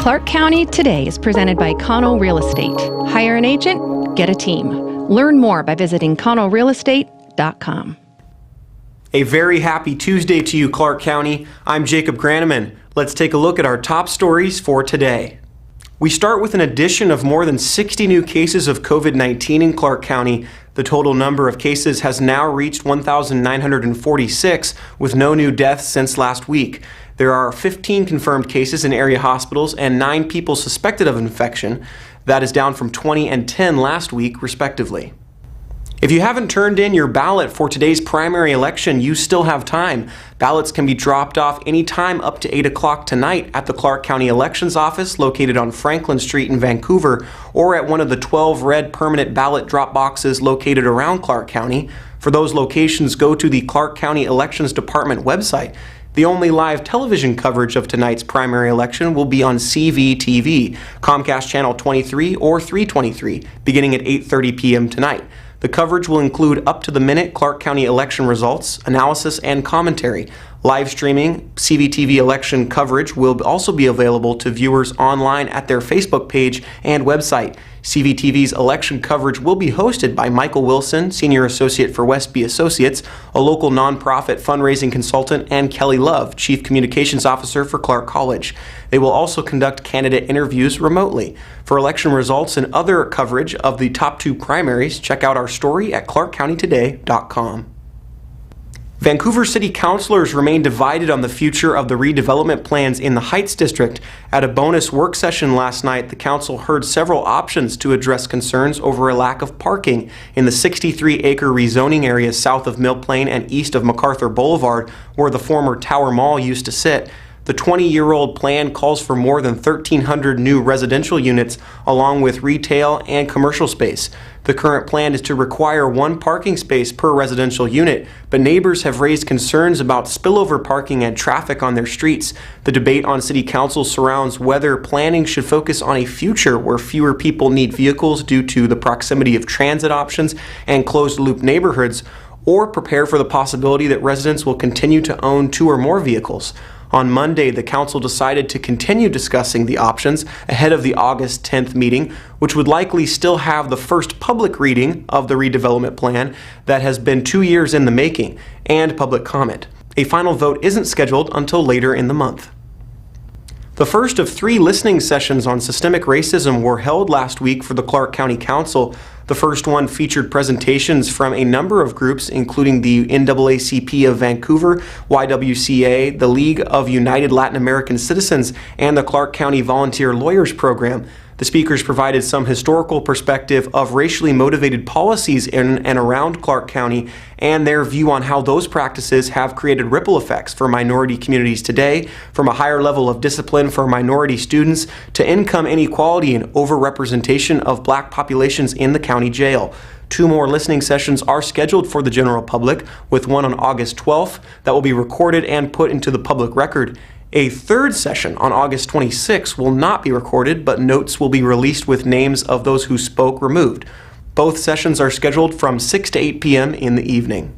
Clark County Today is presented by Connell Real Estate. Hire an agent, get a team. Learn more by visiting connellrealestate.com. A very happy Tuesday to you, Clark County. I'm Jacob Graneman. Let's take a look at our top stories for today. We start with an addition of more than 60 new cases of COVID-19 in Clark County. The total number of cases has now reached 1,946, with no new deaths since last week. There are 15 confirmed cases in area hospitals and 9 people suspected of infection. That is down from 20 and 10 last week, respectively. If you haven't turned in your ballot for today's primary election, you still have time. Ballots can be dropped off anytime up to 8 o'clock tonight at the Clark County Elections Office located on Franklin Street in Vancouver, or at one of the 12 red permanent ballot drop boxes located around Clark County. For those locations, go to the Clark County Elections Department website. The only live television coverage of tonight's primary election will be on CVTV, Comcast Channel 23 or 323, beginning at 8:30 p.m. tonight. The coverage will include up-to-the-minute Clark County election results, analysis, and commentary. Live streaming CVTV election coverage will also be available to viewers online at their Facebook page and website. CVTV's election coverage will be hosted by Michael Wilson, Senior Associate for Westby Associates, a local nonprofit fundraising consultant, and Kelly Love, Chief Communications Officer for Clark College. They will also conduct candidate interviews remotely. For election results and other coverage of the top 2 primaries, check out our story at clarkcountytoday.com. Vancouver City Councilors remain divided on the future of the redevelopment plans in the Heights District. At a bonus work session last night, the council heard several options to address concerns over a lack of parking in the 63-acre rezoning area south of Mill Plain and east of MacArthur Boulevard, where the former Tower Mall used to sit. The 20-year-old plan calls for more than 1,300 new residential units, along with retail and commercial space. The current plan is to require 1 parking space per residential unit, but neighbors have raised concerns about spillover parking and traffic on their streets. The debate on City Council surrounds whether planning should focus on a future where fewer people need vehicles due to the proximity of transit options and closed-loop neighborhoods, or prepare for the possibility that residents will continue to own 2 or more vehicles. On Monday, the council decided to continue discussing the options ahead of the August 10th meeting, which would likely still have the first public reading of the redevelopment plan that has been 2 years in the making, and public comment. A final vote isn't scheduled until later in the month. The first of 3 listening sessions on systemic racism were held last week for the Clark County Council. The first one featured presentations from a number of groups, including the NAACP of Vancouver, YWCA, the League of United Latin American Citizens, and the Clark County Volunteer Lawyers Program. The speakers provided some historical perspective of racially motivated policies in and around Clark County and their view on how those practices have created ripple effects for minority communities today, from a higher level of discipline for minority students to income inequality and overrepresentation of black populations in the county jail. 2 more listening sessions are scheduled for the general public, with one on August 12th that will be recorded and put into the public record. A 3rd session on August 26th will not be recorded, but notes will be released with names of those who spoke removed. Both sessions are scheduled from 6 to 8 p.m. in the evening.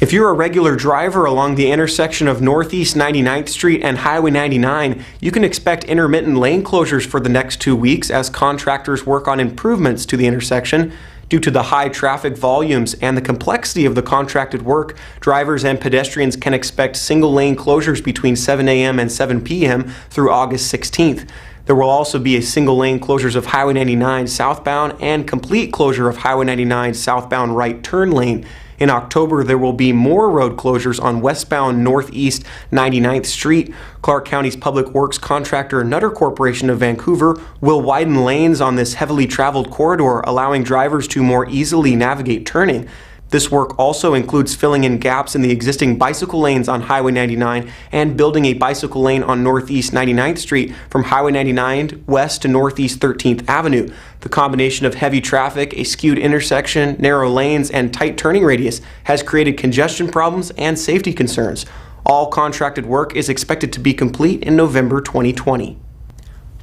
If you're a regular driver along the intersection of Northeast 99th Street and Highway 99, you can expect intermittent lane closures for the next 2 weeks as contractors work on improvements to the intersection. Due to the high traffic volumes and the complexity of the contracted work, drivers and pedestrians can expect single-lane closures between 7 a.m. and 7 p.m. through August 16th. There will also be a single-lane closures of Highway 99 southbound and complete closure of Highway 99 southbound right turn lane. In October, there will be more road closures on westbound Northeast 99th Street. Clark County's Public Works contractor Nutter Corporation of Vancouver will widen lanes on this heavily traveled corridor, allowing drivers to more easily navigate turning. This work also includes filling in gaps in the existing bicycle lanes on Highway 99 and building a bicycle lane on Northeast 99th Street from Highway 99 west to Northeast 13th Avenue. The combination of heavy traffic, a skewed intersection, narrow lanes, and tight turning radius has created congestion problems and safety concerns. All contracted work is expected to be complete in November 2020.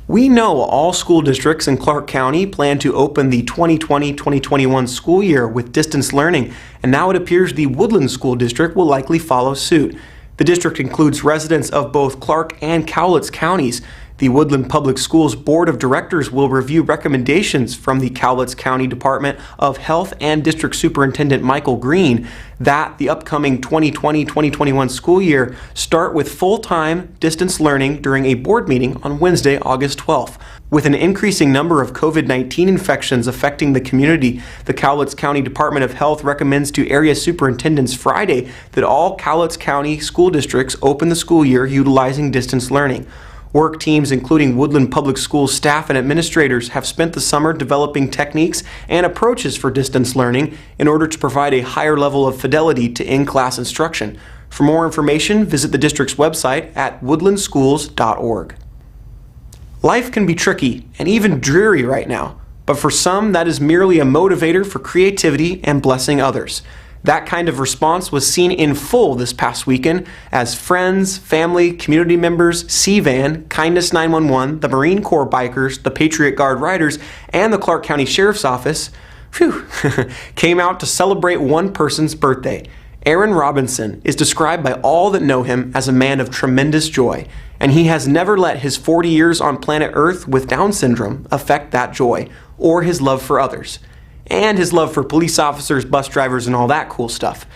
We know all school districts in Clark County plan to open the 2020-2021 school year with distance learning, and now it appears the Woodland School District will likely follow suit. The district includes residents of both Clark and Cowlitz counties. The Woodland Public Schools Board of Directors will review recommendations from the Cowlitz County Department of Health and District Superintendent Michael Green that the upcoming 2020-2021 school year start with full-time distance learning during a board meeting on Wednesday, August 12th. With an increasing number of COVID-19 infections affecting the community, the Cowlitz County Department of Health recommends to area superintendents Friday that all Cowlitz County school districts open the school year utilizing distance learning. Work teams, including Woodland Public Schools staff and administrators, have spent the summer developing techniques and approaches for distance learning in order to provide a higher level of fidelity to in-class instruction. For more information, visit the district's website at woodlandschools.org. Life can be tricky and even dreary right now, but for some that is merely a motivator for creativity and blessing others. That kind of response was seen in full this past weekend as friends, family, community members, CVAN, Kindness 911, the Marine Corps Bikers, the Patriot Guard Riders, and the Clark County Sheriff's Office came out to celebrate one person's birthday. Aaron Robinson is described by all that know him as a man of tremendous joy, and he has never let his 40 years on planet Earth with Down syndrome affect that joy or his love for others. And his love for police officers, bus drivers, and all that cool stuff.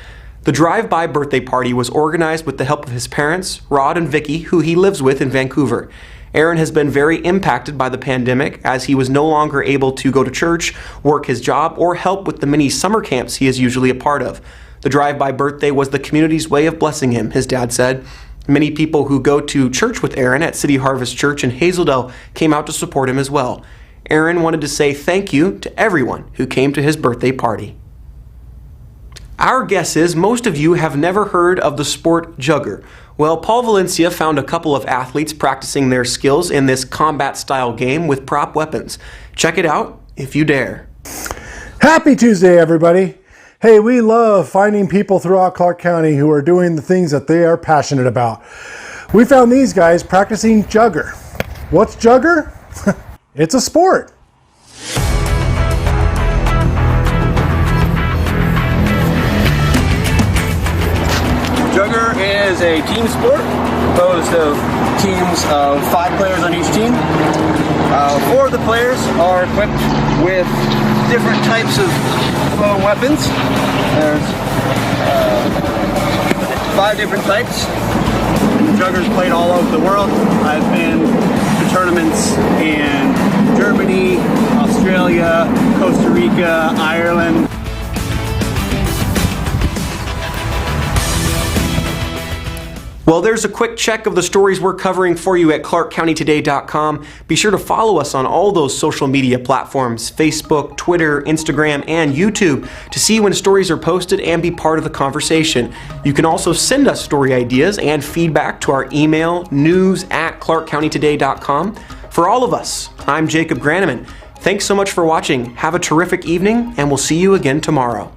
The drive-by birthday party was organized with the help of his parents, Rod and Vicky, who he lives with in Vancouver. Aaron has been very impacted by the pandemic as he was no longer able to go to church, work his job, or help with the many summer camps he is usually a part of. The drive-by birthday was the community's way of blessing him, his dad said. Many people who go to church with Aaron at City Harvest Church in Hazeldale came out to support him as well. Aaron wanted to say thank you to everyone who came to his birthday party. Our guess is most of you have never heard of the sport Jugger. Well, Paul Valencia found a couple of athletes practicing their skills in this combat-style game with prop weapons. Check it out if you dare. Happy Tuesday, everybody. Hey, we love finding people throughout Clark County who are doing the things that they are passionate about. We found these guys practicing Jugger. What's Jugger? It's a sport. Jugger is a team sport composed of teams of 5 players on each team. 4 of the players are equipped with different types of weapons. There's 5 different types. Jugger's played all over the world. I've been to tournaments in Germany, Australia, Costa Rica, Ireland. Well, there's a quick check of the stories we're covering for you at clarkcountytoday.com. Be sure to follow us on all those social media platforms, Facebook, Twitter, Instagram, and YouTube, to see when stories are posted and be part of the conversation. You can also send us story ideas and feedback to our email, news@clarkcountytoday.com. For all of us, I'm Jacob Graneman. Thanks so much for watching. Have a terrific evening, and we'll see you again tomorrow.